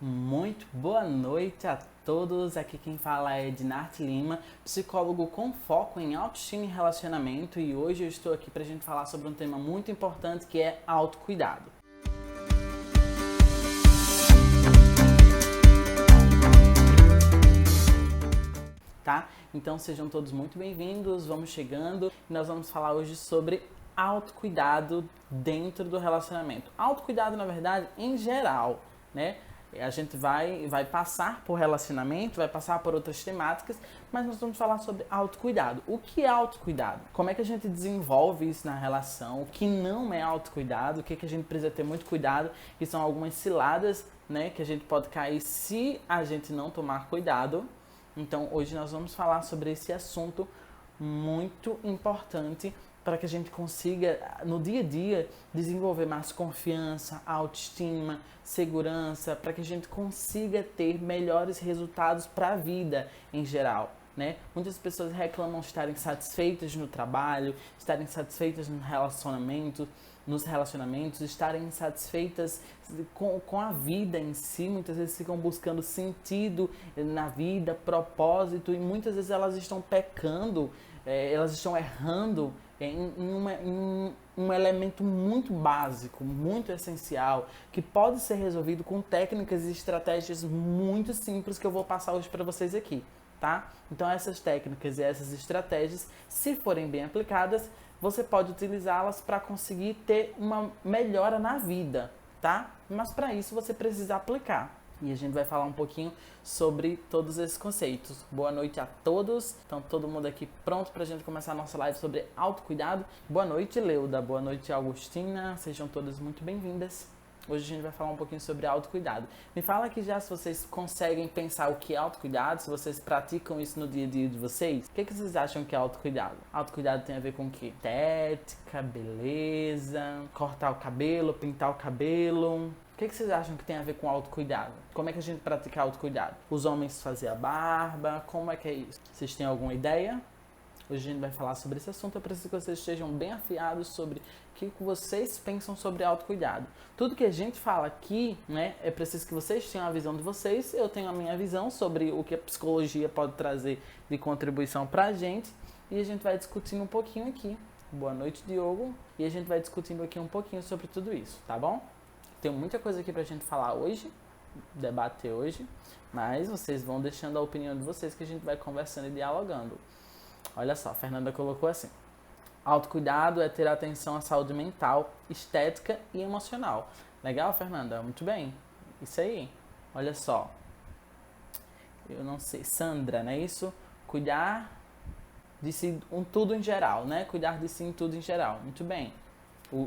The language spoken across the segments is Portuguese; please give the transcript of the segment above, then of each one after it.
Muito boa noite a todos. Aqui quem fala é Ednarth Lima, psicólogo com foco em autoestima e relacionamento, e hoje eu estou aqui para a gente falar sobre um tema muito importante que é autocuidado. Tá? Então sejam todos muito bem-vindos, vamos chegando e nós vamos falar hoje sobre autocuidado dentro do relacionamento. Autocuidado, na verdade, em geral, né? A gente vai passar por relacionamento, vai passar por outras temáticas, mas nós vamos falar sobre autocuidado. O que é autocuidado? Como é que a gente desenvolve isso na relação? O que não é autocuidado? O que a gente precisa ter muito cuidado? E são algumas ciladas, né, que a gente pode cair se a gente não tomar cuidado. Então, hoje nós vamos falar sobre esse assunto muito importante para que a gente consiga, no dia a dia, desenvolver mais confiança, autoestima, segurança, para que a gente consiga ter melhores resultados para a vida em geral. Né? Muitas pessoas reclamam de estarem satisfeitas no trabalho, estarem satisfeitas nos relacionamentos, estarem insatisfeitas com a vida em si. Muitas vezes ficam buscando sentido na vida, propósito, e muitas vezes elas estão pecando, elas estão errando em um elemento muito básico, muito essencial, que pode ser resolvido com técnicas e estratégias muito simples que eu vou passar hoje para vocês aqui. Tá? Então essas técnicas e essas estratégias, se forem bem aplicadas, você pode utilizá-las para conseguir ter uma melhora na vida, tá? Mas para isso você precisa aplicar. E a gente vai falar um pouquinho sobre todos esses conceitos. Boa noite a todos. Então todo mundo aqui pronto para a gente começar a nossa live sobre autocuidado. Boa noite, Leuda. Boa noite, Augustina. Sejam todas muito bem-vindas. Hoje a gente vai falar um pouquinho sobre autocuidado. Me fala aqui já se vocês conseguem pensar o que é autocuidado, se vocês praticam isso no dia a dia de vocês. O que vocês acham que é autocuidado? Autocuidado tem a ver com o quê? Estética, beleza, cortar o cabelo, pintar o cabelo. O que vocês acham que tem a ver com autocuidado? Como é que a gente pratica autocuidado? Os homens fazer a barba, como é que é isso? Vocês têm alguma ideia? Hoje a gente vai falar sobre esse assunto. Eu preciso que vocês estejam bem afiados sobre o que vocês pensam sobre autocuidado. Tudo que a gente fala aqui, né, é preciso que vocês tenham a visão de vocês. Eu tenho a minha visão sobre o que a psicologia pode trazer de contribuição pra gente. E a gente vai discutindo um pouquinho aqui. Boa noite, Diogo. E a gente vai discutindo aqui um pouquinho sobre tudo isso, tá bom? Tem muita coisa aqui pra gente falar hoje, debater hoje. Mas vocês vão deixando a opinião de vocês que a gente vai conversando e dialogando. Olha só, a Fernanda colocou assim: autocuidado é ter atenção à saúde mental, estética e emocional. Legal, Fernanda? Muito bem. Isso aí. Olha só. Eu não sei. Sandra, não é isso? Cuidar de si, tudo em geral, né? Cuidar de si em tudo em geral. Muito bem.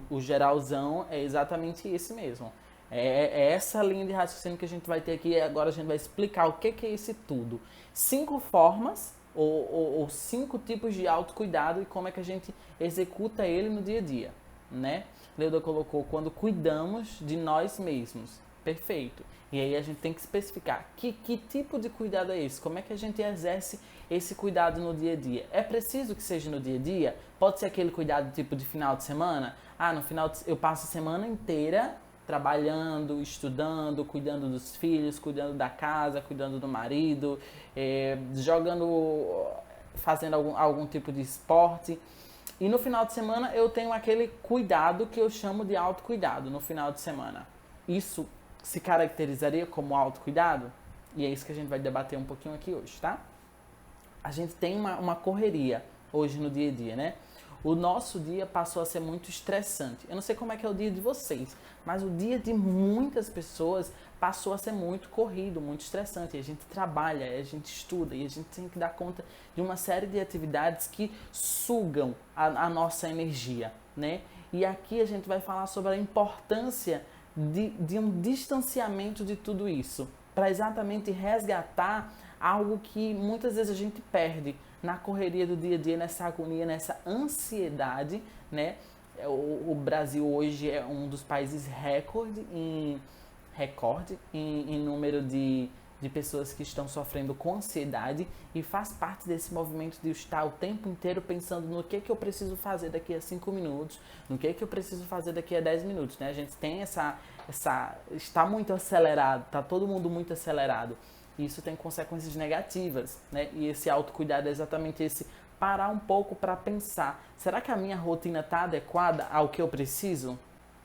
O geralzão é exatamente esse mesmo. É essa linha de raciocínio que a gente vai ter aqui. Agora a gente vai explicar o que é esse tudo. 5 formas ou 5 tipos de autocuidado e como é que a gente executa ele no dia a dia, né? Leuda colocou quando cuidamos de nós mesmos. Perfeito. E aí a gente tem que especificar que tipo de cuidado é esse? Como é que a gente exerce esse cuidado no dia a dia? É preciso que seja no dia a dia? Pode ser aquele cuidado tipo de final de semana? No final eu passo a semana inteira trabalhando, estudando, cuidando dos filhos, cuidando da casa, cuidando do marido, fazendo algum tipo de esporte. E no final de semana eu tenho aquele cuidado que eu chamo de autocuidado no final de semana. Isso se caracterizaria como autocuidado? E é isso que a gente vai debater um pouquinho aqui hoje, tá? A gente tem uma correria hoje no dia a dia, né? O nosso dia passou a ser muito estressante. Eu não sei como é que é o dia de vocês, mas o dia de muitas pessoas passou a ser muito corrido, muito estressante. E a gente trabalha, a gente estuda e a gente tem que dar conta de uma série de atividades que sugam a nossa energia, né? E aqui a gente vai falar sobre a importância de um distanciamento de tudo isso, para exatamente resgatar algo que muitas vezes a gente perde na correria do dia a dia, nessa agonia, nessa ansiedade, né? O Brasil hoje é um dos países recorde em número de de pessoas que estão sofrendo com ansiedade e faz parte desse movimento de estar o tempo inteiro pensando no que eu preciso fazer daqui a 5 minutos, no que eu preciso fazer daqui a 10 minutos, né? A gente tem está muito acelerado, está todo mundo muito acelerado. E isso tem consequências negativas, né? E esse autocuidado é exatamente esse parar um pouco para pensar, será que a minha rotina está adequada ao que eu preciso,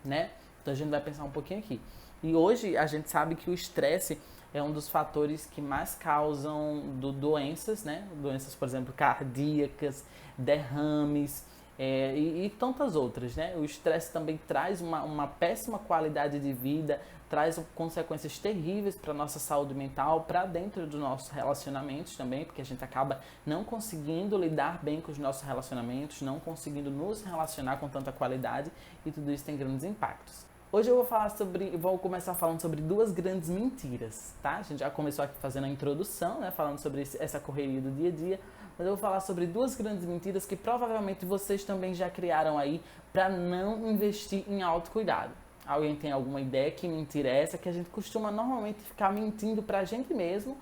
né? Então a gente vai pensar um pouquinho aqui. E hoje a gente sabe que o estresse é um dos fatores que mais causam doenças, né? Doenças, por exemplo, cardíacas, derrames, e tantas outras, né? O estresse também traz uma péssima qualidade de vida, traz consequências terríveis para a nossa saúde mental, para dentro dos nossos relacionamentos também, porque a gente acaba não conseguindo lidar bem com os nossos relacionamentos, não conseguindo nos relacionar com tanta qualidade, e tudo isso tem grandes impactos. Hoje eu vou começar falando sobre duas grandes mentiras, tá? A gente já começou aqui fazendo a introdução, né? Falando sobre essa correria do dia a dia, mas eu vou falar sobre duas grandes mentiras que provavelmente vocês também já criaram aí para não investir em autocuidado. Alguém tem alguma ideia que mentira é essa? Que a gente costuma normalmente ficar mentindo pra gente mesmo,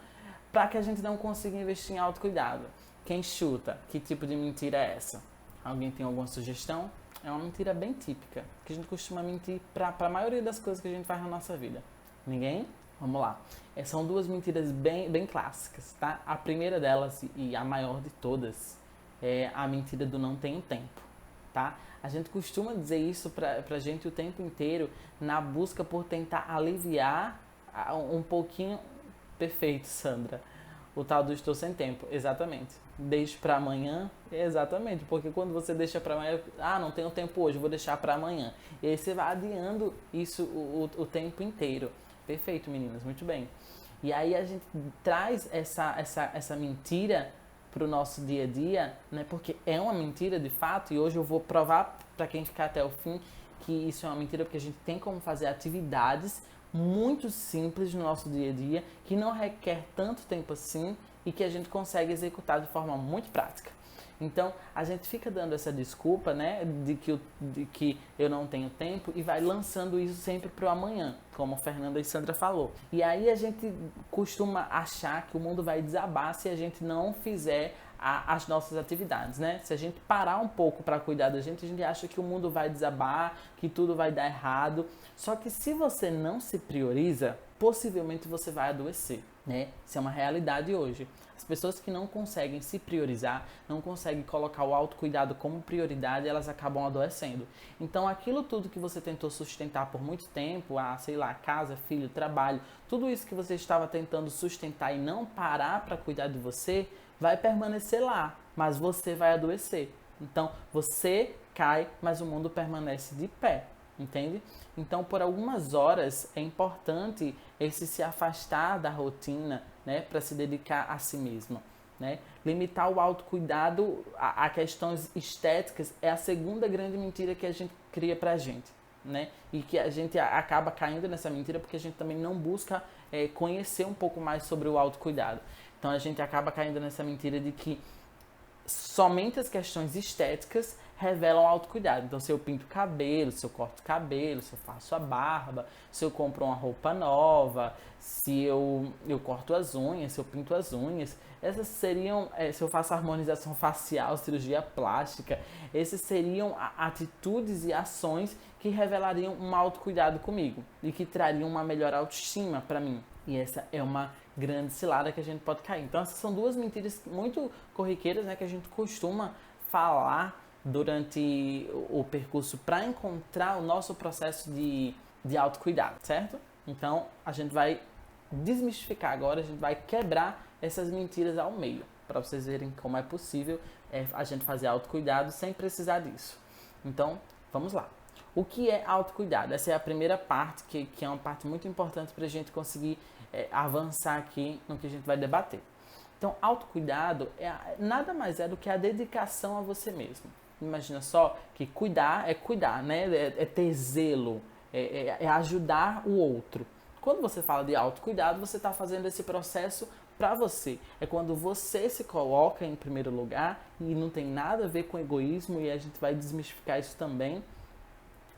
para que a gente não consiga investir em autocuidado. Quem chuta? Que tipo de mentira é essa? Alguém tem alguma sugestão? É uma mentira bem típica, que a gente costuma mentir para a maioria das coisas que a gente faz na nossa vida. Ninguém? Vamos lá. São duas mentiras bem clássicas, tá? A primeira delas, e a maior de todas, é a mentira do não tenho tempo, tá? A gente costuma dizer isso pra gente o tempo inteiro, na busca por tentar aliviar um pouquinho... Perfeito, Sandra. O tal do estou sem tempo, exatamente. Deixe para amanhã, exatamente, porque quando você deixa para amanhã, não tenho tempo hoje, vou deixar para amanhã. E aí você vai adiando isso o tempo inteiro. Perfeito, meninas, muito bem. E aí a gente traz essa mentira para o nosso dia a dia, né? Porque é uma mentira de fato, e hoje eu vou provar para quem ficar até o fim que isso é uma mentira, porque a gente tem como fazer atividades muito simples no nosso dia a dia, que não requer tanto tempo assim e que a gente consegue executar de forma muito prática. Então, a gente fica dando essa desculpa, né, de que eu não tenho tempo e vai lançando isso sempre para o amanhã, como a Fernanda e Sandra falou. E aí a gente costuma achar que o mundo vai desabar se a gente não fizer as nossas atividades, né? Se a gente parar um pouco para cuidar da gente, a gente acha que o mundo vai desabar, que tudo vai dar errado. Só que se você não se prioriza, possivelmente você vai adoecer, né? Isso é uma realidade hoje. As pessoas que não conseguem se priorizar, não conseguem colocar o autocuidado como prioridade, elas acabam adoecendo. Então aquilo tudo que você tentou sustentar por muito tempo, sei lá, casa, filho, trabalho, tudo isso que você estava tentando sustentar e não parar para cuidar de você, vai permanecer lá, mas você vai adoecer. Então você cai, mas o mundo permanece de pé. Entende? Então, por algumas horas é importante se afastar da rotina, né, para se dedicar a si mesmo, né? Limitar o autocuidado a questões estéticas é a segunda grande mentira que a gente cria pra gente, né? E que a gente acaba caindo nessa mentira porque a gente também não busca conhecer um pouco mais sobre o autocuidado. Então, a gente acaba caindo nessa mentira de que somente as questões estéticas revelam autocuidado. Então, se eu pinto o cabelo, se eu corto o cabelo, se eu faço a barba, se eu compro uma roupa nova, se eu corto as unhas, se eu pinto as unhas, essas seriam, se eu faço harmonização facial, cirurgia plástica, esses seriam atitudes e ações que revelariam um autocuidado comigo e que trariam uma melhor autoestima para mim. E essa é uma grande cilada que a gente pode cair. Então, essas são duas mentiras muito corriqueiras, né, que a gente costuma falar durante o percurso para encontrar o nosso processo de autocuidado, certo? Então, a gente vai desmistificar agora, a gente vai quebrar essas mentiras ao meio, para vocês verem como é possível a gente fazer autocuidado sem precisar disso. Então, vamos lá. O que é autocuidado? Essa é a primeira parte, que é uma parte muito importante para a gente conseguir avançar aqui no que a gente vai debater. Então, autocuidado nada mais é do que a dedicação a você mesmo. Imagina só que cuidar é cuidar, né? É ter zelo, é ajudar o outro. Quando você fala de autocuidado, você está fazendo esse processo para você. É quando você se coloca em primeiro lugar e não tem nada a ver com egoísmo, e a gente vai desmistificar isso também.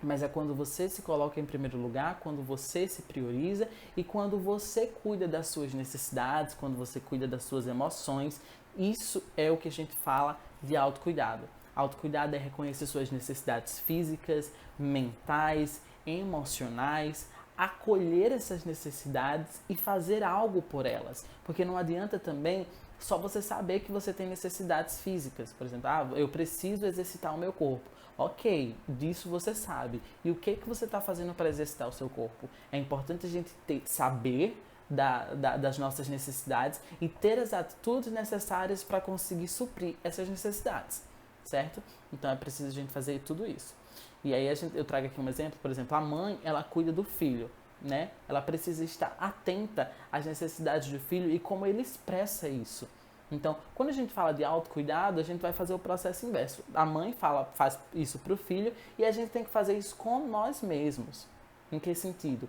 mas é quando você se coloca em primeiro lugar, quando você se prioriza e quando você cuida das suas necessidades, quando você cuida das suas emoções. Isso é o que a gente fala de autocuidado. Autocuidado é reconhecer suas necessidades físicas, mentais, emocionais, acolher essas necessidades e fazer algo por elas. Porque não adianta também só você saber que você tem necessidades físicas. Por exemplo, eu preciso exercitar o meu corpo. Ok, disso você sabe. E o que você está fazendo para exercitar o seu corpo? É importante a gente saber das nossas necessidades e ter as atitudes necessárias para conseguir suprir essas necessidades, certo? Então é preciso a gente fazer tudo isso. E aí eu trago aqui um exemplo, por exemplo, a mãe, ela cuida do filho, né? Ela precisa estar atenta às necessidades do filho e como ele expressa isso. Então, quando a gente fala de autocuidado, a gente vai fazer o processo inverso. A mãe faz isso para o filho e a gente tem que fazer isso com nós mesmos. Em que sentido?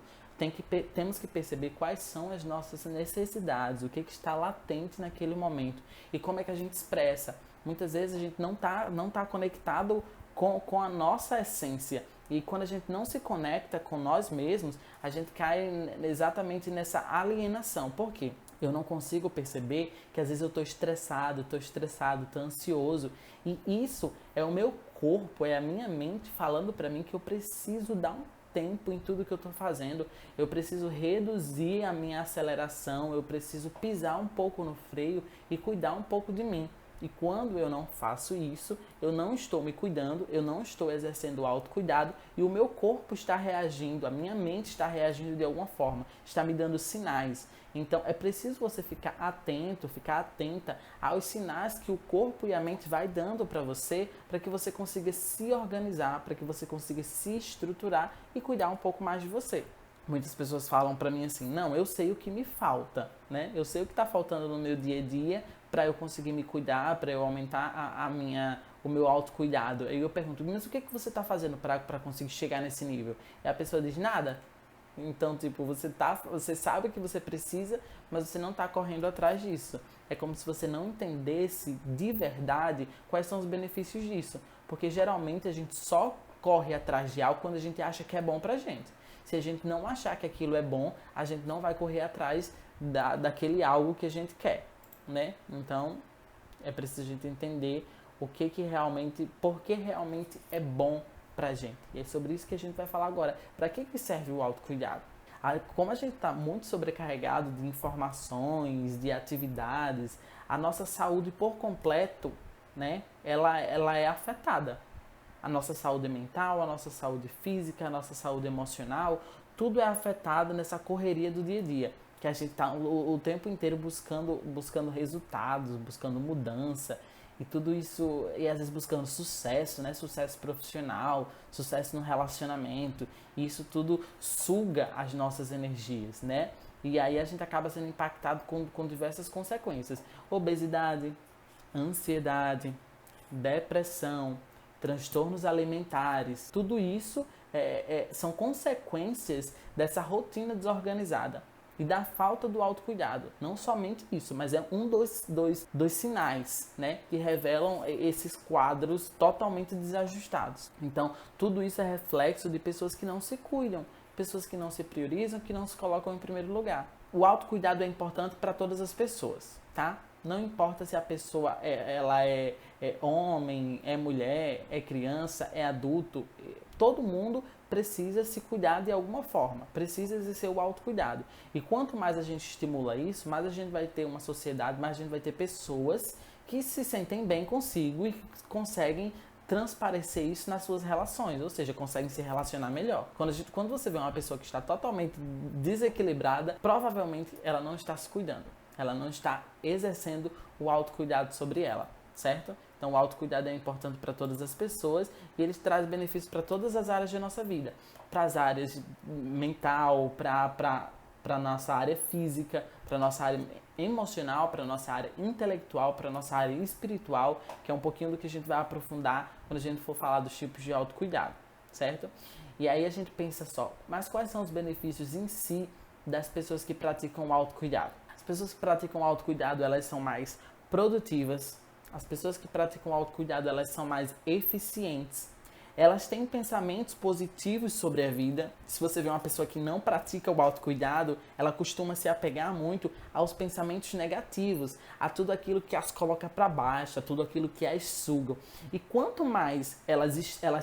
Temos que perceber quais são as nossas necessidades, o que está latente naquele momento e como é que a gente expressa. Muitas vezes a gente não tá conectado com a nossa essência. E quando a gente não se conecta com nós mesmos, a gente cai exatamente nessa alienação. Por quê? Eu não consigo perceber que às vezes eu estou estressado, estou ansioso. E isso é o meu corpo, é a minha mente falando para mim que eu preciso dar um tempo em tudo que eu estou fazendo. Eu preciso reduzir a minha aceleração, eu preciso pisar um pouco no freio e cuidar um pouco de mim. E quando eu não faço isso, eu não estou me cuidando, eu não estou exercendo o autocuidado e o meu corpo está reagindo, a minha mente está reagindo de alguma forma, está me dando sinais. Então é preciso você ficar atento, ficar atenta aos sinais que o corpo e a mente vai dando para que você consiga se organizar, para que você consiga se estruturar e cuidar um pouco mais de você. Muitas pessoas falam para mim assim, não, eu sei o que me falta, né? Eu sei o que está faltando no meu dia a dia para eu conseguir me cuidar, para eu aumentar o meu autocuidado. Aí eu pergunto, mas o que você está fazendo para conseguir chegar nesse nível? E a pessoa diz, nada. Então, tipo, você sabe que você precisa, mas você não está correndo atrás disso. É como se você não entendesse de verdade quais são os benefícios disso. Porque geralmente a gente só corre atrás de algo quando a gente acha que é bom pra gente. Se a gente não achar que aquilo é bom, a gente não vai correr atrás daquele algo que a gente quer, né? Então, é preciso a gente entender por que realmente é bom pra gente. E é sobre isso que a gente vai falar agora. Para que serve o autocuidado? Como a gente está muito sobrecarregado de informações, de atividades, a nossa saúde por completo, né? Ela é afetada. A nossa saúde mental, a nossa saúde física, a nossa saúde emocional, tudo é afetado nessa correria do dia a dia. Que a gente está o tempo inteiro buscando resultados, buscando mudança e tudo isso, e às vezes buscando sucesso, né? Sucesso profissional, sucesso no relacionamento. E isso tudo suga as nossas energias, né? E aí a gente acaba sendo impactado com diversas consequências. Obesidade, ansiedade, depressão, transtornos alimentares, tudo isso são consequências dessa rotina desorganizada e da falta do autocuidado. Não somente isso, mas é um dos sinais, né, que revelam esses quadros totalmente desajustados. Então, tudo isso é reflexo de pessoas que não se cuidam, pessoas que não se priorizam, que não se colocam em primeiro lugar. O autocuidado é importante para todas as pessoas, tá? Não importa se a pessoa ela é homem, é mulher, é criança, é adulto. Todo mundo precisa se cuidar de alguma forma, precisa exercer o autocuidado. E quanto mais a gente estimula isso, mais a gente vai ter uma sociedade, mais a gente vai ter pessoas que se sentem bem consigo e conseguem transparecer isso nas suas relações, ou seja, conseguem se relacionar melhor. Quando você vê uma pessoa que está totalmente desequilibrada, provavelmente ela não está se cuidando. Ela não está exercendo o autocuidado sobre ela, certo? Então o autocuidado é importante para todas as pessoas e ele traz benefícios para todas as áreas da nossa vida. Para as áreas mental, para a nossa área física, para a nossa área emocional, para a nossa área intelectual, para a nossa área espiritual, que é um pouquinho do que a gente vai aprofundar quando a gente for falar dos tipos de autocuidado, certo? E aí a gente pensa só, mas quais são os benefícios em si das pessoas que praticam o autocuidado? As pessoas que praticam autocuidado, elas são mais produtivas. As pessoas que praticam autocuidado, elas são mais eficientes. elas têm pensamentos positivos sobre a vida. Se você vê uma pessoa que não pratica o autocuidado, ela costuma se apegar muito aos pensamentos negativos, a tudo aquilo que as coloca para baixo, a tudo aquilo que as suga. E quanto mais elas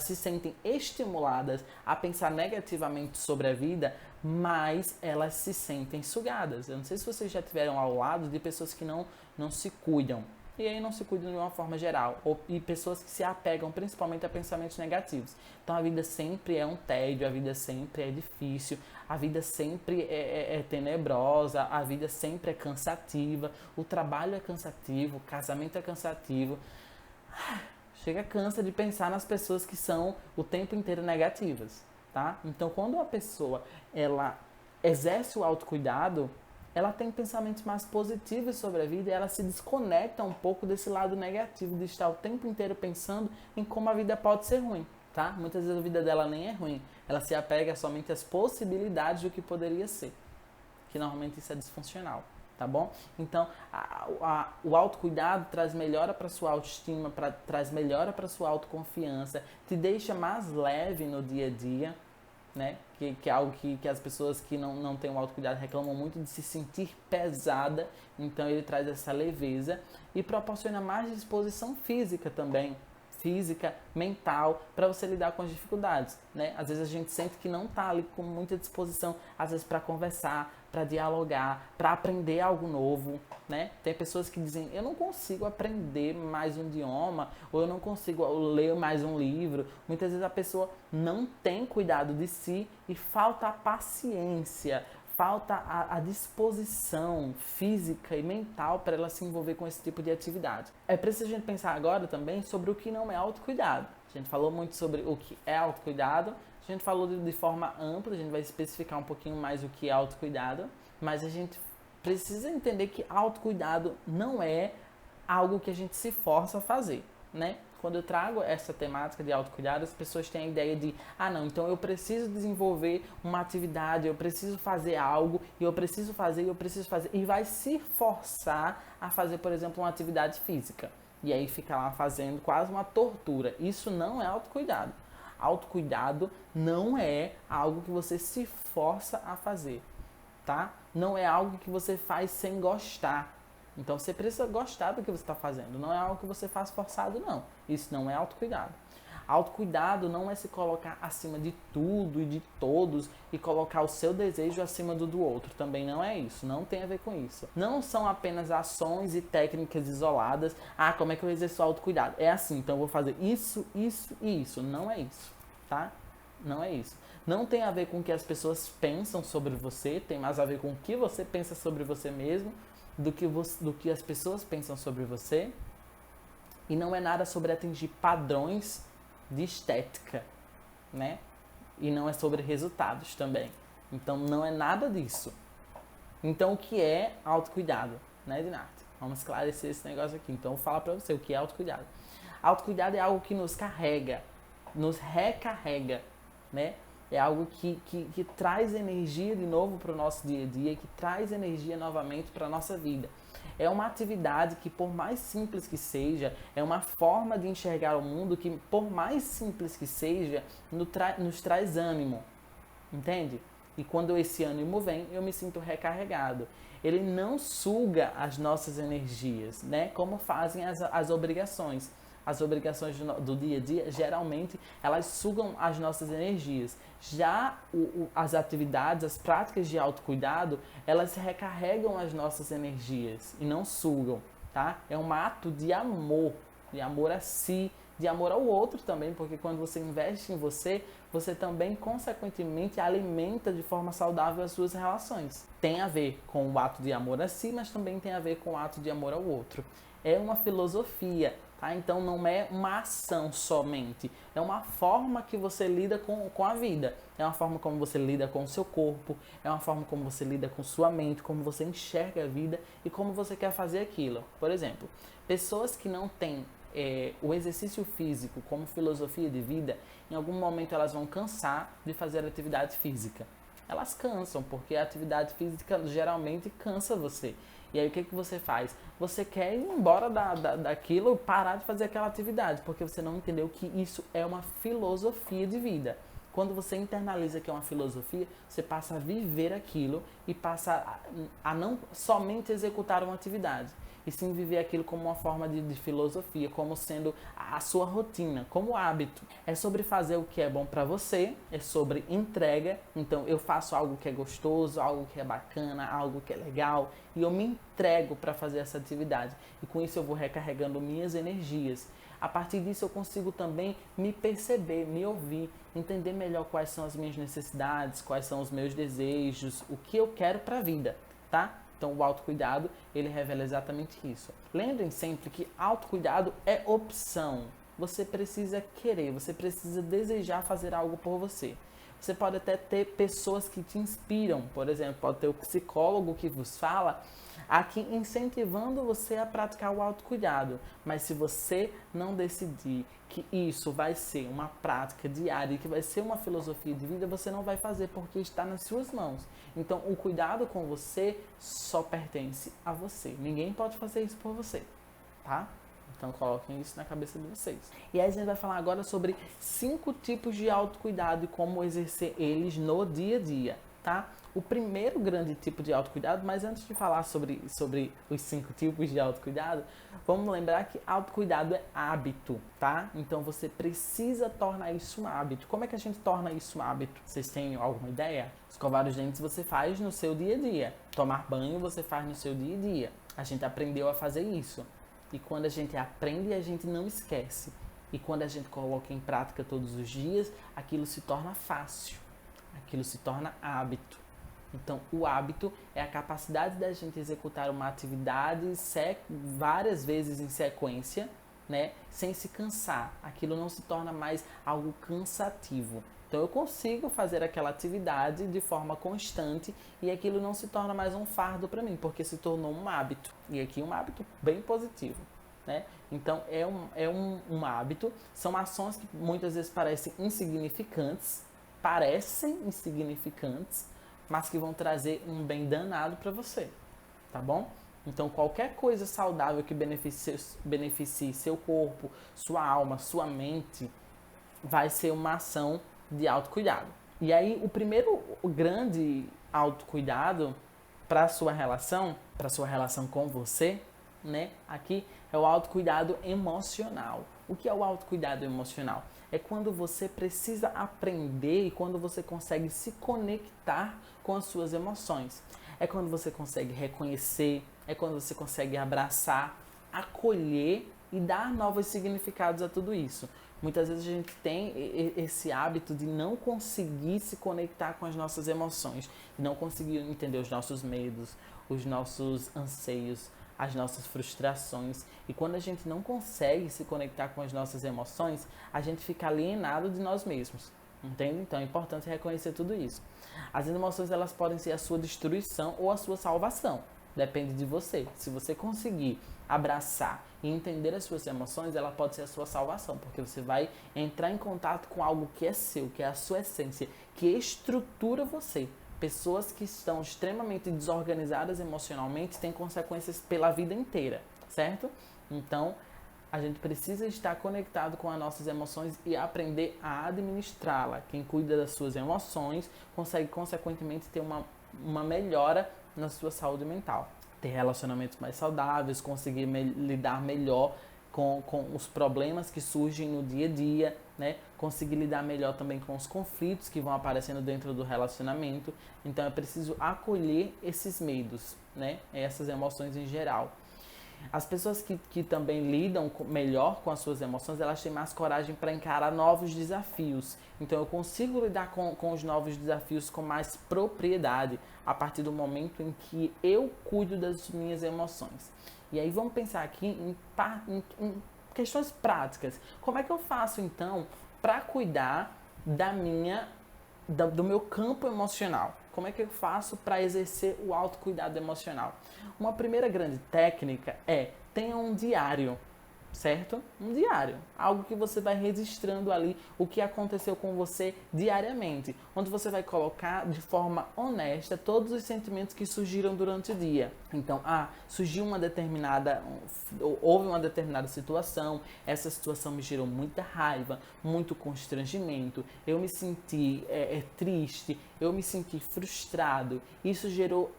se sentem estimuladas a pensar negativamente sobre a vida, mais elas se sentem sugadas. Eu não sei se vocês já tiveram ao lado de pessoas que não se cuidam. E aí não se cuidam de uma forma geral. E pessoas que se apegam principalmente a pensamentos negativos. Então a vida sempre é um tédio, a vida sempre é difícil, a vida sempre é tenebrosa, a vida sempre é cansativa, o trabalho é cansativo, o casamento é cansativo. Chega, cansa de pensar nas pessoas que são o tempo inteiro negativas, tá? Então quando uma pessoa ela exerce o autocuidado, ela tem pensamentos mais positivos sobre a vida e ela se desconecta um pouco desse lado negativo de estar o tempo inteiro pensando em como a vida pode ser ruim, tá? Muitas vezes a vida dela nem é ruim, ela se apega somente às possibilidades do que poderia ser, que normalmente isso é disfuncional, tá bom? Então, o autocuidado traz melhora para sua autoestima, traz melhora para sua autoconfiança, te deixa mais leve no dia a dia, né? Que é algo que as pessoas que não têm o autocuidado reclamam muito de se sentir pesada, então ele traz essa leveza e proporciona mais disposição física também, física, mental, para você lidar com as dificuldades, né? Às vezes a gente sente que não está ali com muita disposição, às vezes para conversar, para dialogar, para aprender algo novo, né? Tem pessoas que dizem, eu não consigo aprender mais um idioma, ou eu não consigo ler mais um livro. Muitas vezes a pessoa não tem cuidado de si e falta a paciência, falta a disposição física e mental para ela se envolver com esse tipo de atividade. É preciso a gente pensar agora também sobre o que não é autocuidado. A gente falou muito sobre o que é autocuidado, a gente falou de forma ampla, a gente vai especificar um pouquinho mais o que é autocuidado, mas a gente precisa entender que autocuidado não é algo que a gente se força a fazer, né? Quando eu trago essa temática de autocuidado, as pessoas têm a ideia de, não, então eu preciso desenvolver uma atividade, eu preciso fazer algo, e eu preciso fazer, e vai se forçar a fazer, por exemplo, uma atividade física. E aí fica lá fazendo quase uma tortura. Isso não é autocuidado. Autocuidado não é algo que você se força a fazer, tá? Não é algo que você faz sem gostar. Então você precisa gostar do que você está fazendo. Não é algo que você faz forçado, não. Isso não é autocuidado. Autocuidado não é se colocar acima de tudo e de todos e colocar o seu desejo acima do outro. Também não é isso. Não tem a ver com isso. Não são apenas ações e técnicas isoladas. Como é que eu exerço autocuidado? É assim, então eu vou fazer isso, isso e isso. Não é isso, tá? Não é isso. Não tem a ver com o que as pessoas pensam sobre você. Tem mais a ver com o que você pensa sobre você mesmo do que as pessoas pensam sobre você, e não é nada sobre atingir padrões de estética, né? E não é sobre resultados também. Então não é nada disso. Então o que é autocuidado, né, Dinarte? Vamos esclarecer esse negócio aqui. Então eu vou falar pra você o que é autocuidado. Autocuidado é algo que nos carrega, nos recarrega, né? É algo que traz energia de novo para o nosso dia a dia, que traz energia novamente para a nossa vida. É uma atividade que, por mais simples que seja, é uma forma de enxergar o mundo que, por mais simples que seja, nos traz ânimo. Entende? E quando esse ânimo vem, eu me sinto recarregado. Ele não suga as nossas energias, né? Como fazem as obrigações. As obrigações do dia a dia, geralmente, elas sugam as nossas energias. Já as atividades, as práticas de autocuidado, elas recarregam as nossas energias e não sugam, tá? É um ato de amor a si, de amor ao outro também, porque quando você investe em você, você também, consequentemente, alimenta de forma saudável as suas relações. Tem a ver com o ato de amor a si, mas também tem a ver com o ato de amor ao outro. É uma filosofia, tá? Então não é uma ação somente, é uma forma que você lida com a vida, é uma forma como você lida com o seu corpo, é uma forma como você lida com sua mente, como você enxerga a vida e como você quer fazer aquilo. Por exemplo, pessoas que não têm o exercício físico como filosofia de vida, em algum momento elas vão cansar de fazer atividade física. elas cansam, porque a atividade física geralmente cansa você. E aí o que você faz? Você quer ir embora daquilo, parar de fazer aquela atividade, porque você não entendeu que isso é uma filosofia de vida. Quando você internaliza que é uma filosofia, você passa a viver aquilo e passa a não somente executar uma atividade, e sim viver aquilo como uma forma de filosofia, como sendo a sua rotina, como hábito. É sobre fazer o que é bom para você, é sobre entrega. Então eu faço algo que é gostoso, algo que é bacana, algo que é legal, e eu me entrego para fazer essa atividade. E com isso eu vou recarregando minhas energias. A partir disso eu consigo também me perceber, me ouvir, entender melhor quais são as minhas necessidades, quais são os meus desejos, o que eu quero para a vida, tá? Então o autocuidado, ele revela exatamente isso. Lembrem sempre que autocuidado é opção. Você precisa querer, você precisa desejar fazer algo por você. Você pode até ter pessoas que te inspiram, por exemplo, pode ter o psicólogo que vos fala aqui incentivando você a praticar o autocuidado. Mas se você não decidir que isso vai ser uma prática diária e que vai ser uma filosofia de vida, você não vai fazer porque está nas suas mãos. Então o cuidado com você só pertence a você. Ninguém pode fazer isso por você, tá? Então coloquem isso na cabeça de vocês. E aí a gente vai falar agora sobre 5 tipos de autocuidado e como exercer eles no dia a dia, tá? O primeiro grande tipo de autocuidado, mas antes de falar sobre os 5 tipos de autocuidado, vamos lembrar que autocuidado é hábito, tá? Então você precisa tornar isso um hábito. Como é que a gente torna isso um hábito? Vocês têm alguma ideia? Escovar os dentes você faz no seu dia a dia. Tomar banho você faz no seu dia a dia. A gente aprendeu a fazer isso. E quando a gente aprende, a gente não esquece. E quando a gente coloca em prática todos os dias, aquilo se torna fácil. Aquilo se torna hábito. Então, o hábito é a capacidade da gente executar uma atividade várias vezes em sequência, né, sem se cansar. Aquilo não se torna mais algo cansativo. Então, eu consigo fazer aquela atividade de forma constante e aquilo não se torna mais um fardo para mim, porque se tornou um hábito. E aqui um hábito bem positivo, né? Então, é um hábito. São ações que muitas vezes parecem insignificantes, mas que vão trazer um bem danado para você, tá bom? Então, qualquer coisa saudável que beneficie seu corpo, sua alma, sua mente, vai ser uma ação de autocuidado. E aí, o primeiro grande autocuidado para a sua relação com você, né? Aqui é o autocuidado emocional. O que é o autocuidado emocional? É quando você precisa aprender e quando você consegue se conectar com as suas emoções. É quando você consegue reconhecer, é quando você consegue abraçar, acolher e dar novos significados a tudo isso. Muitas vezes a gente tem esse hábito de não conseguir se conectar com as nossas emoções, não conseguir entender os nossos medos, os nossos anseios, as nossas frustrações. E quando a gente não consegue se conectar com as nossas emoções, a gente fica alienado de nós mesmos. Entende? Então é importante reconhecer tudo isso. As emoções, elas podem ser a sua destruição ou a sua salvação. Depende de você. Se você conseguir abraçar e entender as suas emoções, ela pode ser a sua salvação, porque você vai entrar em contato com algo que é seu, que é a sua essência, que estrutura você. Pessoas que estão extremamente desorganizadas emocionalmente têm consequências pela vida inteira, certo? Então, a gente precisa estar conectado com as nossas emoções e aprender a administrá-la. Quem cuida das suas emoções consegue, consequentemente, ter uma melhora na sua saúde mental. Ter relacionamentos mais saudáveis, conseguir lidar melhor com os problemas que surgem no dia a dia, né? Conseguir lidar melhor também com os conflitos que vão aparecendo dentro do relacionamento. Então é preciso acolher esses medos, né? Essas emoções em geral. As pessoas que também lidam melhor com as suas emoções, elas têm mais coragem para encarar novos desafios. Então eu consigo lidar com os novos desafios com mais propriedade a partir do momento em que eu cuido das minhas emoções. E aí vamos pensar aqui em questões práticas. Como é que eu faço então para cuidar do meu campo emocional? Como é que eu faço para exercer o autocuidado emocional? Uma primeira grande técnica é: tenha um diário. certo? Um diário, algo que você vai registrando ali o que aconteceu com você diariamente, onde você vai colocar de forma honesta todos os sentimentos que surgiram durante o dia. Então, houve uma determinada situação, essa situação me gerou muita raiva, muito constrangimento, eu me senti triste, eu me senti frustrado, gerou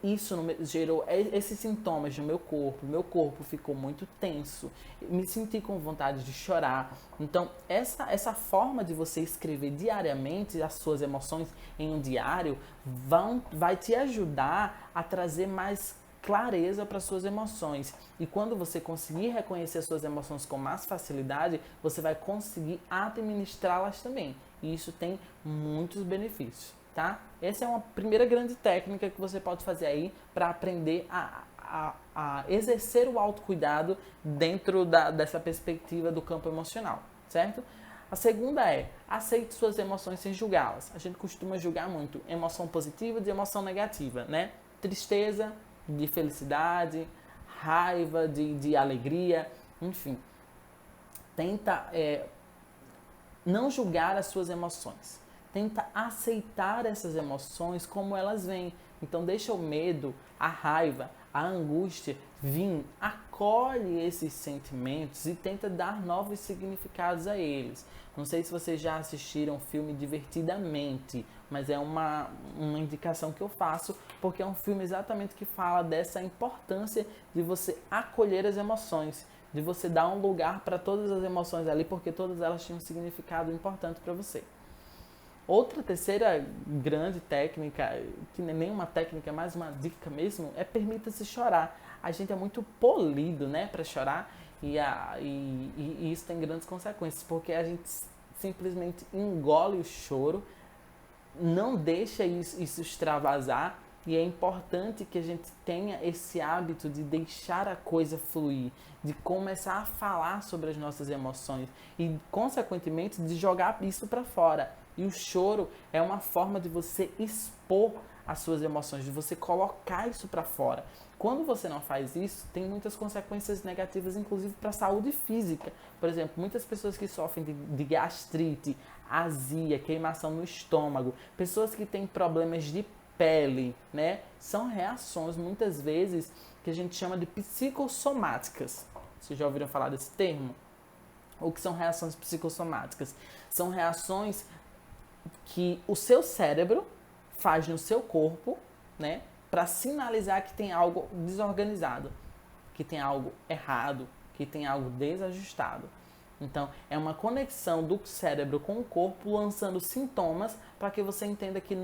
esses sintomas no meu corpo ficou muito tenso, me senti com vontade de chorar. Então, essa forma de você escrever diariamente as suas emoções em um diário vai te ajudar a trazer mais clareza para suas emoções. E quando você conseguir reconhecer as suas emoções com mais facilidade, você vai conseguir administrá-las também. E isso tem muitos benefícios, tá? Essa é uma primeira grande técnica que você pode fazer aí para aprender a exercer o autocuidado dentro dessa perspectiva do campo emocional, certo? A segunda é, aceite suas emoções sem julgá-las. A gente costuma julgar muito emoção positiva de emoção negativa, né? Tristeza de felicidade, raiva de alegria, enfim. Tenta não julgar as suas emoções. Tenta aceitar essas emoções como elas vêm. Então deixa o medo, a raiva, a angústia vir, acolhe esses sentimentos e tenta dar novos significados a eles. Não sei se vocês já assistiram o filme Divertidamente, mas é uma indicação que eu faço, porque é um filme exatamente que fala dessa importância de você acolher as emoções, de você dar um lugar para todas as emoções ali, porque todas elas tinham um significado importante para você. Outra terceira grande técnica, que não é nem uma técnica, é mais uma dica mesmo, é permita-se chorar. A gente é muito polido, né, para chorar e isso tem grandes consequências, porque a gente simplesmente engole o choro, não deixa isso extravasar, e é importante que a gente tenha esse hábito de deixar a coisa fluir, de começar a falar sobre as nossas emoções e, consequentemente, de jogar isso para fora. E o choro é uma forma de você expor as suas emoções, de você colocar isso para fora. Quando você não faz isso, tem muitas consequências negativas, inclusive para a saúde física. Por exemplo, muitas pessoas que sofrem de gastrite, azia, queimação no estômago, pessoas que têm problemas de pele, né? São reações, muitas vezes, que a gente chama de psicossomáticas. Vocês já ouviram falar desse termo? O que são reações psicossomáticas? São reações que o seu cérebro faz no seu corpo, né? Para sinalizar que tem algo desorganizado, que tem algo errado, que tem algo desajustado. Então, é uma conexão do cérebro com o corpo lançando sintomas para que você entenda que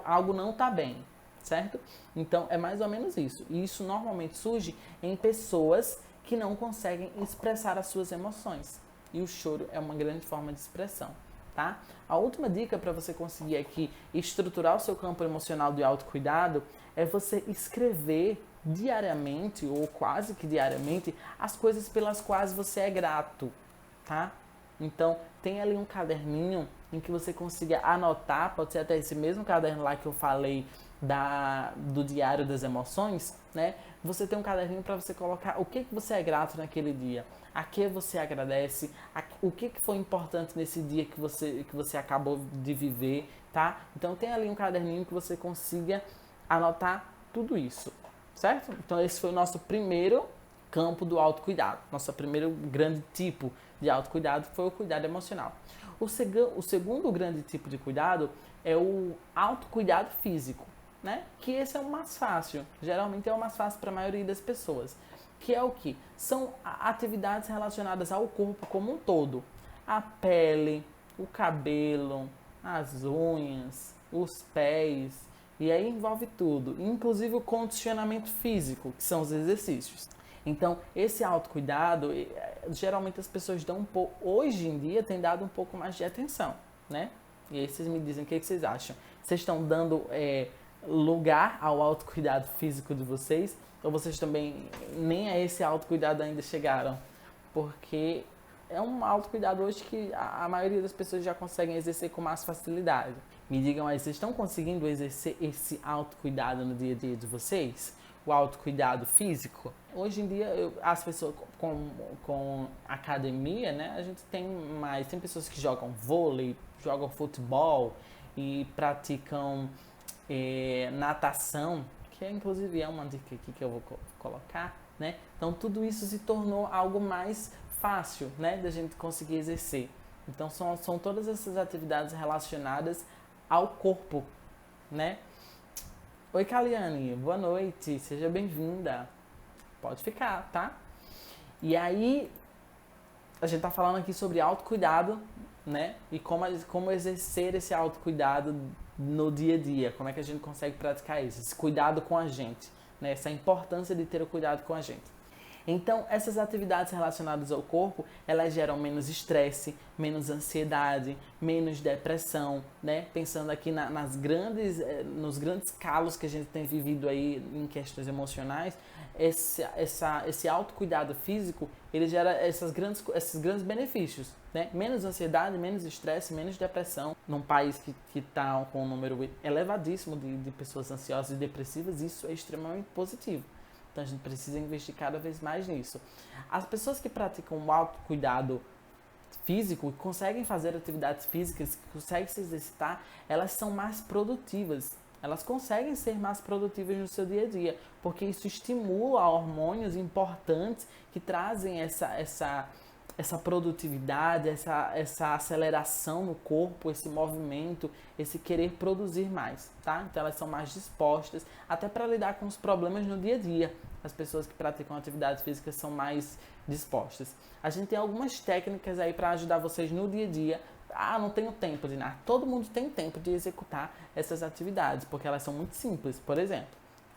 algo não está bem, certo? Então, é mais ou menos isso. E isso normalmente surge em pessoas que não conseguem expressar as suas emoções. E o choro é uma grande forma de expressão, tá? A última dica para você conseguir aqui estruturar o seu campo emocional de autocuidado é você escrever diariamente, ou quase que diariamente, as coisas pelas quais você é grato, tá? Então, tem ali um caderninho em que você consiga anotar, pode ser até esse mesmo caderno lá que eu falei do Diário das Emoções, né? Você tem um caderninho para você colocar o que você é grato naquele dia, a que você agradece, o que foi importante nesse dia que você acabou de viver, tá? Então, tem ali um caderninho que você consiga anotar tudo isso, certo? Então, esse foi o nosso primeiro campo do autocuidado. Nosso primeiro grande tipo de autocuidado foi o cuidado emocional. O segundo grande tipo de cuidado é o autocuidado físico, né? Que esse é o mais fácil. Geralmente é o mais fácil para a maioria das pessoas. Que é o que? São atividades relacionadas ao corpo como um todo. A pele, o cabelo, as unhas, os pés. E aí envolve tudo, inclusive o condicionamento físico, que são os exercícios. Então, esse autocuidado, geralmente as pessoas dão hoje em dia, tem dado um pouco mais de atenção, né? E aí vocês me dizem o que vocês acham. Vocês estão dando lugar ao autocuidado físico de vocês? Ou vocês também nem a esse autocuidado ainda chegaram? Porque é um autocuidado hoje que a maioria das pessoas já conseguem exercer com mais facilidade. Me digam aí, vocês estão conseguindo exercer esse autocuidado no dia a dia de vocês? o autocuidado físico? Hoje em dia, as pessoas com academia, né, a gente tem pessoas que jogam vôlei, jogam futebol e praticam natação, que inclusive é uma dica aqui que eu vou colocar, né? Então tudo isso se tornou algo mais fácil, né, da gente conseguir exercer. Então são todas essas atividades relacionadas ao corpo, né? Oi, Kaliane, boa noite, seja bem-vinda. Pode ficar, tá? E aí, a gente tá falando aqui sobre autocuidado, né? E como exercer esse autocuidado no dia a dia. Como é que a gente consegue praticar isso? Esse cuidado com a gente, né? Essa importância de ter o cuidado com a gente. Então, essas atividades relacionadas ao corpo, elas geram menos estresse, menos ansiedade, menos depressão, né? Pensando aqui nos grandes calos que a gente tem vivido aí em questões emocionais, esse autocuidado físico, ele gera esses grandes benefícios, né? Menos ansiedade, menos estresse, menos depressão. Num país que está com um número elevadíssimo de pessoas ansiosas e depressivas, isso é extremamente positivo. Então a gente precisa investir cada vez mais nisso. As pessoas que praticam o autocuidado físico, que conseguem fazer atividades físicas, que conseguem se exercitar, elas são mais produtivas. Elas conseguem ser mais produtivas no seu dia a dia, porque isso estimula hormônios importantes que trazem essa produtividade, essa aceleração no corpo, esse movimento, esse querer produzir mais, tá? Então elas são mais dispostas, até para lidar com os problemas no dia a dia. As pessoas que praticam atividades físicas são mais dispostas. A gente tem algumas técnicas aí para ajudar vocês no dia a dia. Ah, não tenho tempo, Dinar. Todo mundo tem tempo de executar essas atividades, porque elas são muito simples. Por exemplo,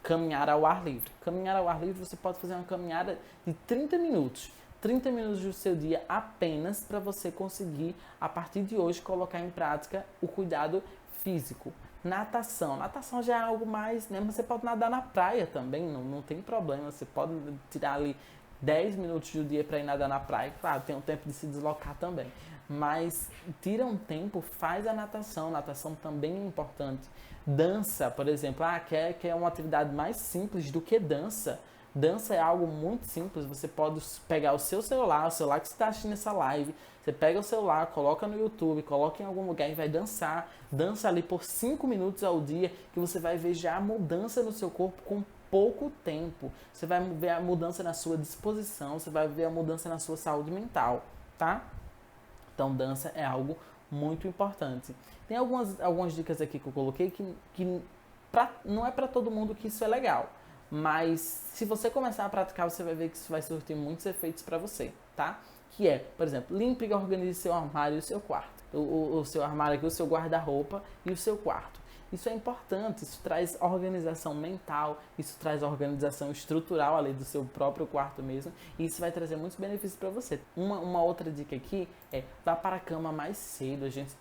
caminhar ao ar livre. Caminhar ao ar livre, você pode fazer uma caminhada de 30 minutos. 30 minutos do seu dia apenas para você conseguir, a partir de hoje, colocar em prática o cuidado físico. Natação. Natação já é algo mais, né? Você pode nadar na praia também, não tem problema. Você pode tirar ali 10 minutos do dia para ir nadar na praia. Claro, tem um tempo de se deslocar também. Mas tira um tempo, faz a natação. Natação também é importante. Dança, por exemplo. Quer uma atividade mais simples do que dança. Dança é algo muito simples. Você pode pegar o seu celular, o celular que você está assistindo essa live, você pega o celular, coloca no YouTube, coloca em algum lugar e vai dançar. Dança ali por 5 minutos ao dia, que você vai ver já a mudança no seu corpo com pouco tempo. Você vai ver a mudança na sua disposição, você vai ver a mudança na sua saúde mental, tá? Então, dança é algo muito importante. Tem algumas dicas aqui que eu coloquei que não é para todo mundo que isso é legal. Mas se você começar a praticar, você vai ver que isso vai surtir muitos efeitos para você, tá? Que é, por exemplo, limpe e organize seu armário e o seu quarto. O seu armário aqui, o seu guarda-roupa e o seu quarto. Isso é importante, isso traz organização mental, isso traz organização estrutural ali do seu próprio quarto mesmo, e isso vai trazer muitos benefícios para você. Uma outra dica aqui é vá para a cama mais cedo. A gente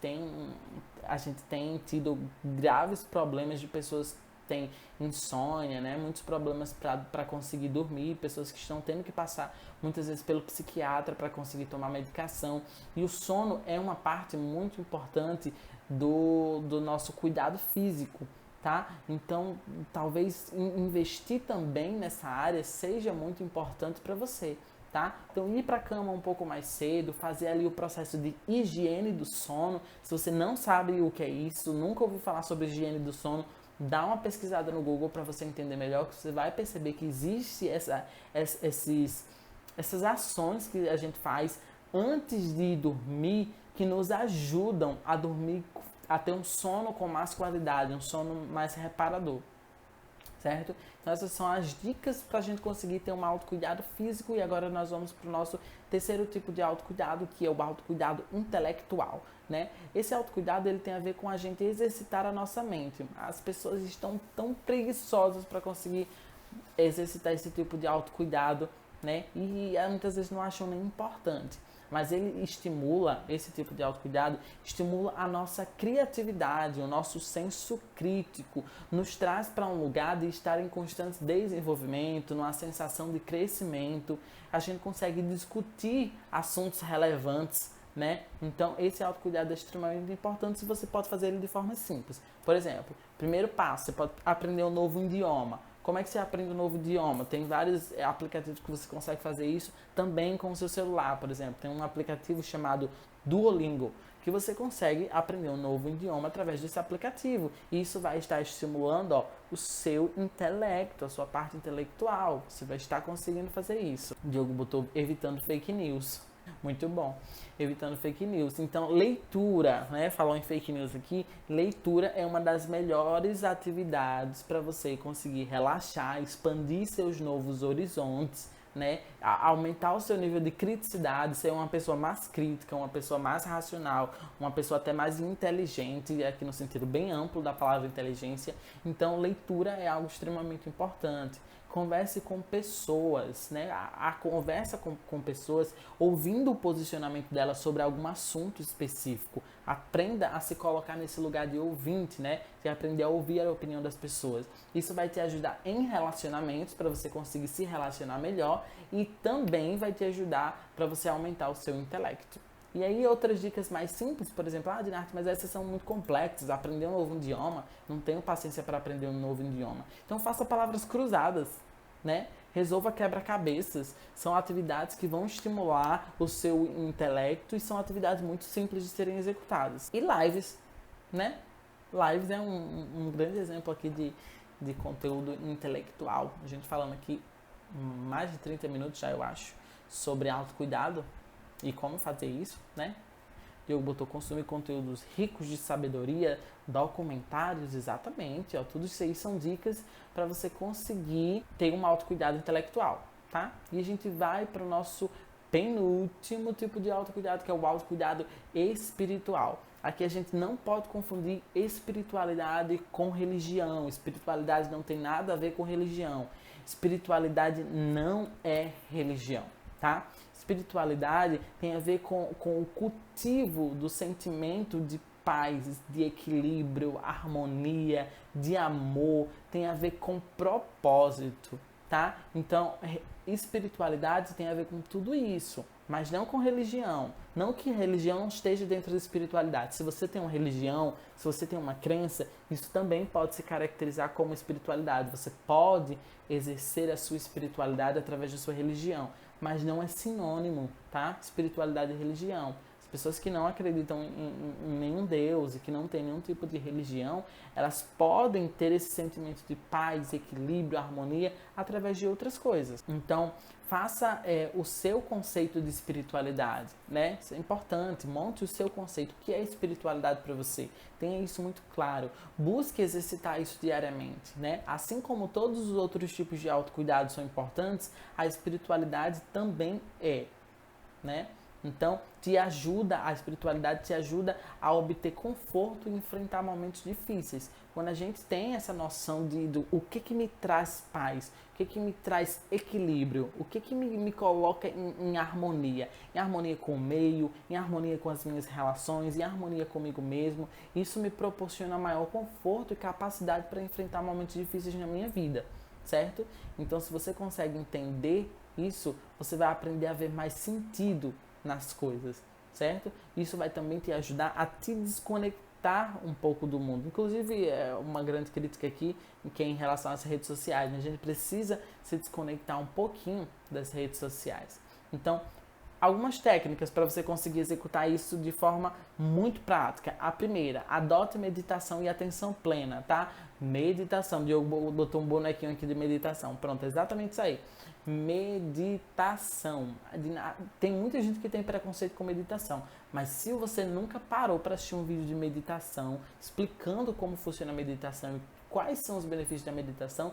tem tido graves problemas de pessoas tem insônia, né? Muitos problemas para conseguir dormir, pessoas que estão tendo que passar muitas vezes pelo psiquiatra para conseguir tomar medicação. E o sono é uma parte muito importante do nosso cuidado físico, tá? Então, talvez investir também nessa área seja muito importante para você, tá? Então, ir para a cama um pouco mais cedo, fazer ali o processo de higiene do sono. Se você não sabe o que é isso, nunca ouviu falar sobre higiene do sono, dá uma pesquisada no Google para você entender melhor, que você vai perceber que existe essas ações que a gente faz antes de dormir que nos ajudam a dormir, a ter um sono com mais qualidade, um sono mais reparador, certo? Então essas são as dicas para a gente conseguir ter um autocuidado físico. E agora nós vamos para o nosso terceiro tipo de autocuidado, que é o autocuidado intelectual, né? Esse autocuidado ele tem a ver com a gente exercitar a nossa mente. As pessoas estão tão preguiçosas para conseguir exercitar esse tipo de autocuidado, né? E muitas vezes não acham nem importante. Mas ele estimula, esse tipo de autocuidado, estimula a nossa criatividade, o nosso senso crítico, nos traz para um lugar de estar em constante desenvolvimento, numa sensação de crescimento. A gente consegue discutir assuntos relevantes, né? Então, esse autocuidado é extremamente importante se você pode fazer ele de forma simples. Por exemplo, primeiro passo, você pode aprender um novo idioma. Como é que você aprende um novo idioma? Tem vários aplicativos que você consegue fazer isso também com o seu celular, por exemplo. Tem um aplicativo chamado Duolingo, que você consegue aprender um novo idioma através desse aplicativo. E isso vai estar estimulando, ó, o seu intelecto, a sua parte intelectual. Você vai estar conseguindo fazer isso. O Diogo botou evitando fake news. Muito bom. Evitando fake news. Então, leitura, né? Falou em fake news aqui. Leitura é uma das melhores atividades para você conseguir relaxar, expandir seus novos horizontes, né? Aumentar o seu nível de criticidade, ser uma pessoa mais crítica, uma pessoa mais racional, uma pessoa até mais inteligente, aqui no sentido bem amplo da palavra inteligência. Então, leitura é algo extremamente importante. Converse com pessoas, né? A conversa com pessoas, ouvindo o posicionamento delas sobre algum assunto específico. Aprenda a se colocar nesse lugar de ouvinte, né? Você aprender a ouvir a opinião das pessoas. Isso vai te ajudar em relacionamentos, para você conseguir se relacionar melhor, e também vai te ajudar para você aumentar o seu intelecto. E aí outras dicas mais simples, por exemplo, Dinarte, mas essas são muito complexas, aprender um novo idioma, não tenho paciência para aprender um novo idioma. Então faça palavras cruzadas, né? Resolva quebra-cabeças. São atividades que vão estimular o seu intelecto e são atividades muito simples de serem executadas. E lives, né? Lives é um grande exemplo aqui de conteúdo intelectual. A gente falando aqui mais de 30 minutos já, eu acho, sobre autocuidado e como fazer isso, né? Diogo botou consumir conteúdos ricos de sabedoria, documentários, exatamente, ó, tudo isso aí são dicas para você conseguir ter um autocuidado intelectual, tá? E a gente vai para o nosso penúltimo tipo de autocuidado, que é o autocuidado espiritual. Aqui a gente não pode confundir espiritualidade com religião. Espiritualidade não tem nada a ver com religião. Espiritualidade não é religião, tá? Espiritualidade tem a ver com o cultivo do sentimento de paz, de equilíbrio, harmonia, de amor, tem a ver com propósito, tá? Então, espiritualidade tem a ver com tudo isso, mas não com religião. Não que religião não esteja dentro da espiritualidade. Se você tem uma religião, se você tem uma crença, isso também pode se caracterizar como espiritualidade. Você pode exercer a sua espiritualidade através da sua religião, mas não é sinônimo, tá? Espiritualidade e religião. As pessoas que não acreditam em nenhum Deus e que não têm nenhum tipo de religião, elas podem ter esse sentimento de paz, equilíbrio, harmonia através de outras coisas. Então, faça o seu conceito de espiritualidade, né? Isso é importante. Monte o seu conceito. O que é espiritualidade para você? Tenha isso muito claro. Busque exercitar isso diariamente, né? Assim como todos os outros tipos de autocuidado são importantes, a espiritualidade também é, né? Então, a espiritualidade te ajuda a obter conforto e enfrentar momentos difíceis. Quando a gente tem essa noção do o que me traz paz, o que me traz equilíbrio, o que me coloca em harmonia com o meio, em harmonia com as minhas relações, em harmonia comigo mesmo, isso me proporciona maior conforto e capacidade para enfrentar momentos difíceis na minha vida, certo? Então, se você consegue entender isso, você vai aprender a ver mais sentido nas coisas, certo? Isso vai também te ajudar a te desconectar um pouco do mundo. Inclusive, uma grande crítica aqui que é em relação às redes sociais, né? A gente precisa se desconectar um pouquinho das redes sociais. Então, algumas técnicas para você conseguir executar isso de forma muito prática. A primeira, adote meditação e atenção plena, tá? Meditação. Diogo botou um bonequinho aqui de meditação. Pronto, é exatamente isso aí. Meditação. Tem muita gente que tem preconceito com meditação, mas se você nunca parou para assistir um vídeo de meditação, explicando como funciona a meditação e quais são os benefícios da meditação,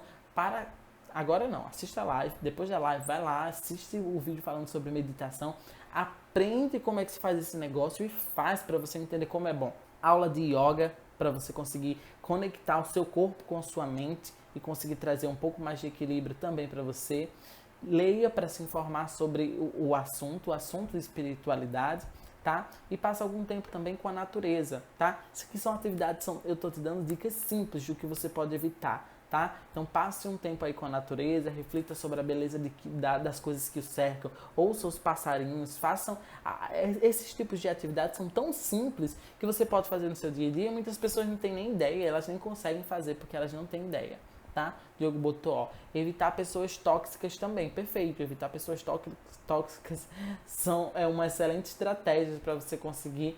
agora não, assista a live, depois da live vai lá, assiste o vídeo falando sobre meditação, aprende como é que se faz esse negócio e faz para você entender como é bom. Aula de yoga para você conseguir conectar o seu corpo com a sua mente e conseguir trazer um pouco mais de equilíbrio também para você. Leia para se informar sobre o assunto de espiritualidade, tá? E passa algum tempo também com a natureza, tá? Isso aqui são atividades, eu tô te dando dicas simples do que você pode evitar, tá? Então passe um tempo aí com a natureza, reflita sobre a beleza das coisas que o cercam, ouça os passarinhos, façam... Esses tipos de atividades são tão simples que você pode fazer no seu dia a dia e muitas pessoas não têm nem ideia, elas nem conseguem fazer porque elas não têm ideia, tá? Diogo botou, ó, evitar pessoas tóxicas também. Perfeito, evitar pessoas tóxicas é uma excelente estratégia para você conseguir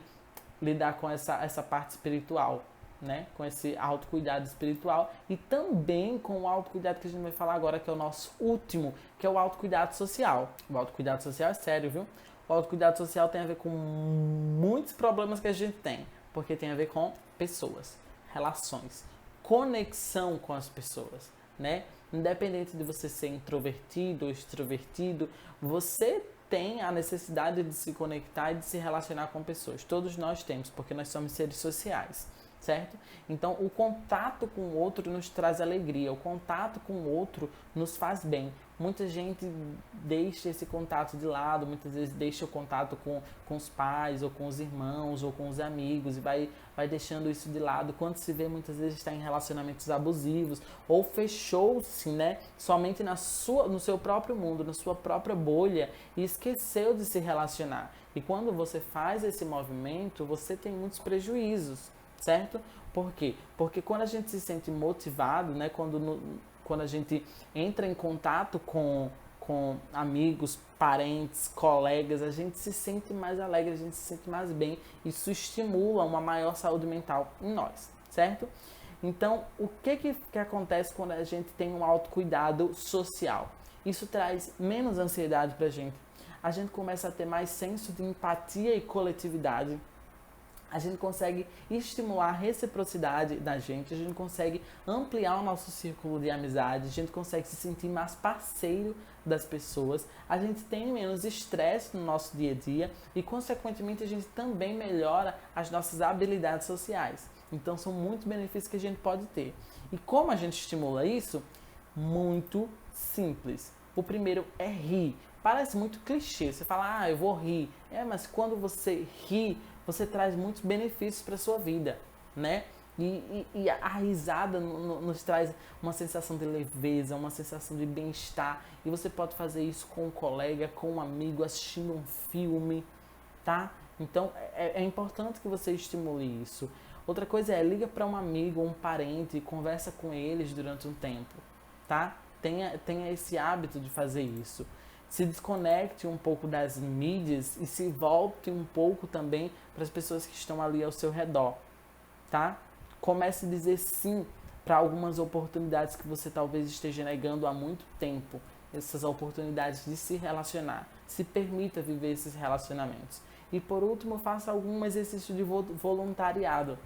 lidar com essa parte espiritual, né? Com esse autocuidado espiritual e também com o autocuidado que a gente vai falar agora, que é o nosso último, que é o autocuidado social. O autocuidado social é sério, viu? O autocuidado social tem a ver com muitos problemas que a gente tem, porque tem a ver com pessoas, relações, conexão com as pessoas, né? Independente de você ser introvertido ou extrovertido, você tem a necessidade de se conectar e de se relacionar com pessoas. Todos nós temos, porque nós somos seres sociais, certo? Então, o contato com o outro nos traz alegria, o contato com o outro nos faz bem. Muita gente deixa esse contato de lado, muitas vezes deixa o contato com os pais, ou com os irmãos, ou com os amigos, e vai deixando isso de lado. Quando se vê, muitas vezes está em relacionamentos abusivos, ou fechou-se, né, somente no seu próprio mundo, na sua própria bolha, e esqueceu de se relacionar. E quando você faz esse movimento, você tem muitos prejuízos, certo? Por quê? Porque quando a gente se sente motivado, né, quando a gente entra em contato com amigos, parentes, colegas, a gente se sente mais alegre, a gente se sente mais bem. Isso estimula uma maior saúde mental em nós, certo? Então, o que acontece quando a gente tem um autocuidado social? Isso traz menos ansiedade pra gente. A gente começa a ter mais senso de empatia e coletividade. A gente consegue estimular a reciprocidade da gente, a gente consegue ampliar o nosso círculo de amizade, a gente consegue se sentir mais parceiro das pessoas, a gente tem menos estresse no nosso dia a dia e, consequentemente, a gente também melhora as nossas habilidades sociais. Então, são muitos benefícios que a gente pode ter. E como a gente estimula isso? Muito simples. O primeiro é rir. Parece muito clichê, você fala, eu vou rir. Mas quando você ri, você traz muitos benefícios para a sua vida, né? E a risada nos traz uma sensação de leveza, uma sensação de bem-estar. E você pode fazer isso com um colega, com um amigo, assistindo um filme, tá? Então, é importante que você estimule isso. Outra coisa liga para um amigo ou um parente e conversa com eles durante um tempo, tá? Tenha esse hábito de fazer isso. Se desconecte um pouco das mídias e se volte um pouco também para as pessoas que estão ali ao seu redor, tá? Comece a dizer sim para algumas oportunidades que você talvez esteja negando há muito tempo. Essas oportunidades de se relacionar. Se permita viver esses relacionamentos. E por último, faça algum exercício de voluntariado,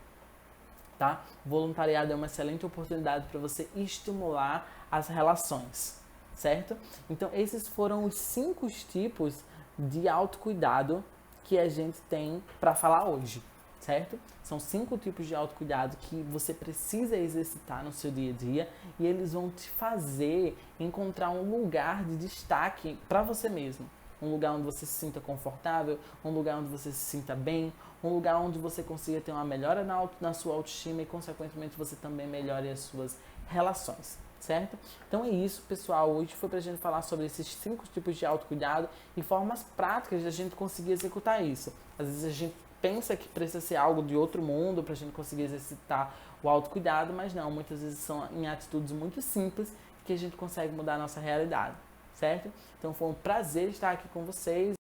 tá? Voluntariado é uma excelente oportunidade para você estimular as relações, certo? Então, esses foram os 5 tipos de autocuidado que a gente tem para falar hoje, certo? São 5 tipos de autocuidado que você precisa exercitar no seu dia a dia e eles vão te fazer encontrar um lugar de destaque para você mesmo. Um lugar onde você se sinta confortável, um lugar onde você se sinta bem, um lugar onde você consiga ter uma melhora na sua autoestima e, consequentemente, você também melhore as suas relações, certo? Então é isso, pessoal. Hoje foi pra gente falar sobre esses 5 tipos de autocuidado e formas práticas de a gente conseguir executar isso. Às vezes a gente pensa que precisa ser algo de outro mundo pra gente conseguir exercitar o autocuidado, mas não, muitas vezes são em atitudes muito simples que a gente consegue mudar a nossa realidade, certo? Então foi um prazer estar aqui com vocês.